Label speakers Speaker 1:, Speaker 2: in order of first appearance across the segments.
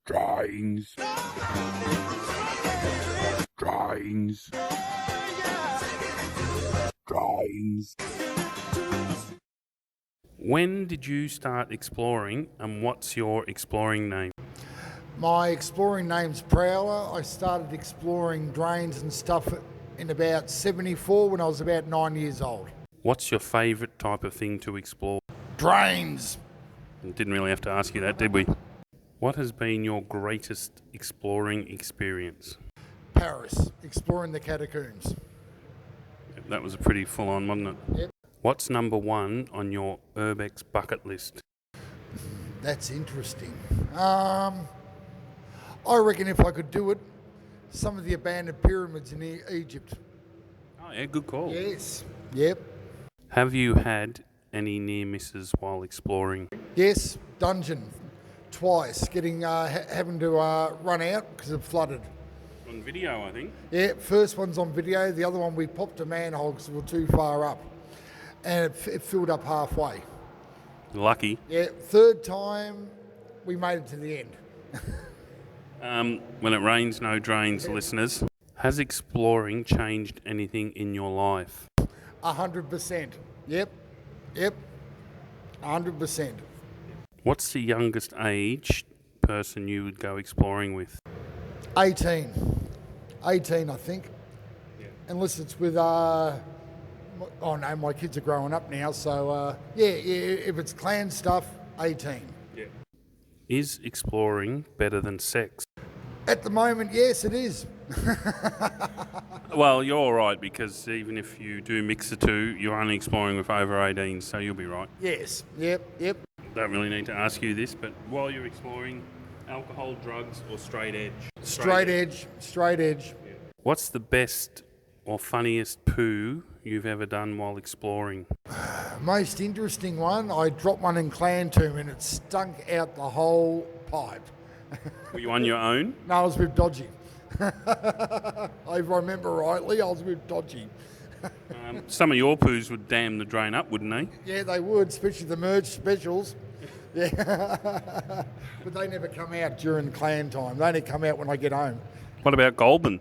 Speaker 1: Drains. Drains. Drains. When did you start exploring, and what's your exploring name?
Speaker 2: My exploring name's Prowler. I started exploring drains and stuff in about 74 when I was about 9 years old.
Speaker 1: What's your favourite type of thing to explore?
Speaker 2: Drains.
Speaker 1: Didn't really have to ask you that, did we? What has been your greatest exploring experience?
Speaker 2: Paris, exploring the catacombs.
Speaker 1: That was a pretty full-on, wasn't it?
Speaker 2: Yep.
Speaker 1: What's number one on your Urbex bucket list?
Speaker 2: That's interesting. I reckon if I could do it, some of the abandoned pyramids in Egypt.
Speaker 1: Oh yeah, good call.
Speaker 2: Yes. Yep.
Speaker 1: Have you had any near misses while exploring?
Speaker 2: Yes. Dungeon. Twice. Having to run out because it flooded.
Speaker 1: On video, I think.
Speaker 2: Yeah. First one's on video. The other one we popped a manhole because we were too far up, and it filled up halfway.
Speaker 1: Lucky.
Speaker 2: Yeah. Third time, we made it to the end.
Speaker 1: When it rains, no drains, listeners. Has exploring changed anything in your life?
Speaker 2: 100%. Yep. 100%.
Speaker 1: What's the youngest age person you would go exploring with?
Speaker 2: 18, I think.
Speaker 1: Yeah.
Speaker 2: Unless it's with, oh no, my kids are growing up now, so if it's clan stuff, 18.
Speaker 1: Yeah. Is exploring better than sex?
Speaker 2: At the moment, yes, it is.
Speaker 1: Well, you're all right, because even if you do mix the two, you're only exploring with over 18, so you'll be right.
Speaker 2: Yes, yep.
Speaker 1: Don't really need to ask you this, but while you're exploring, alcohol, drugs, or straight edge?
Speaker 2: Straight edge.
Speaker 1: Yeah. What's the best or funniest poo you've ever done while exploring?
Speaker 2: Most interesting one, I dropped one in Clan Tomb and it stunk out the whole pipe.
Speaker 1: Were you on your own?
Speaker 2: No, I was with Dodgy. If I remember rightly, I was with Dodgy.
Speaker 1: Some of your poos would dam the drain up, wouldn't they?
Speaker 2: Yeah, they would, especially the merge specials. Yeah, but they never come out during clan time. They only come out when I get home.
Speaker 1: What about Goulburn?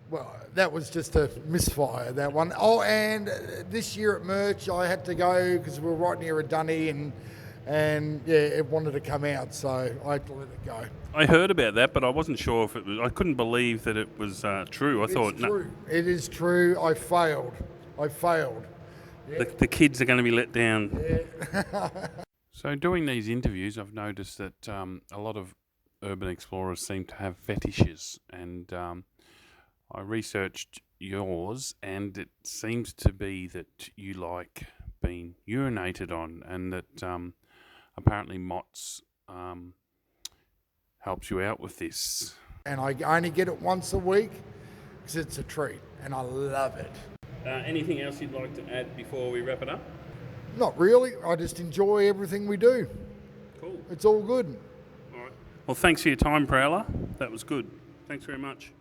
Speaker 2: Well, that was just a misfire, that one. Oh, and this year at Merch, I had to go because we were right near a dunny and yeah, it wanted to come out, so I had to let it go.
Speaker 1: I heard about that, but I wasn't sure if it was. I couldn't believe that it was true. I thought,
Speaker 2: it's true. No. It is true. I failed. Yeah.
Speaker 1: The kids are going to be let down.
Speaker 2: Yeah.
Speaker 1: So doing these interviews, I've noticed that a lot of urban explorers seem to have fetishes, and I researched yours, and it seems to be that you like being urinated on, and that apparently Mott's helps you out with this.
Speaker 2: And I only get it once a week because it's a treat, and I love it.
Speaker 1: Anything else you'd like to add before we wrap it up?
Speaker 2: Not really. I just enjoy everything we do.
Speaker 1: Cool.
Speaker 2: It's all good.
Speaker 1: All right. Well, thanks for your time, Prowler. That was good. Thanks very much.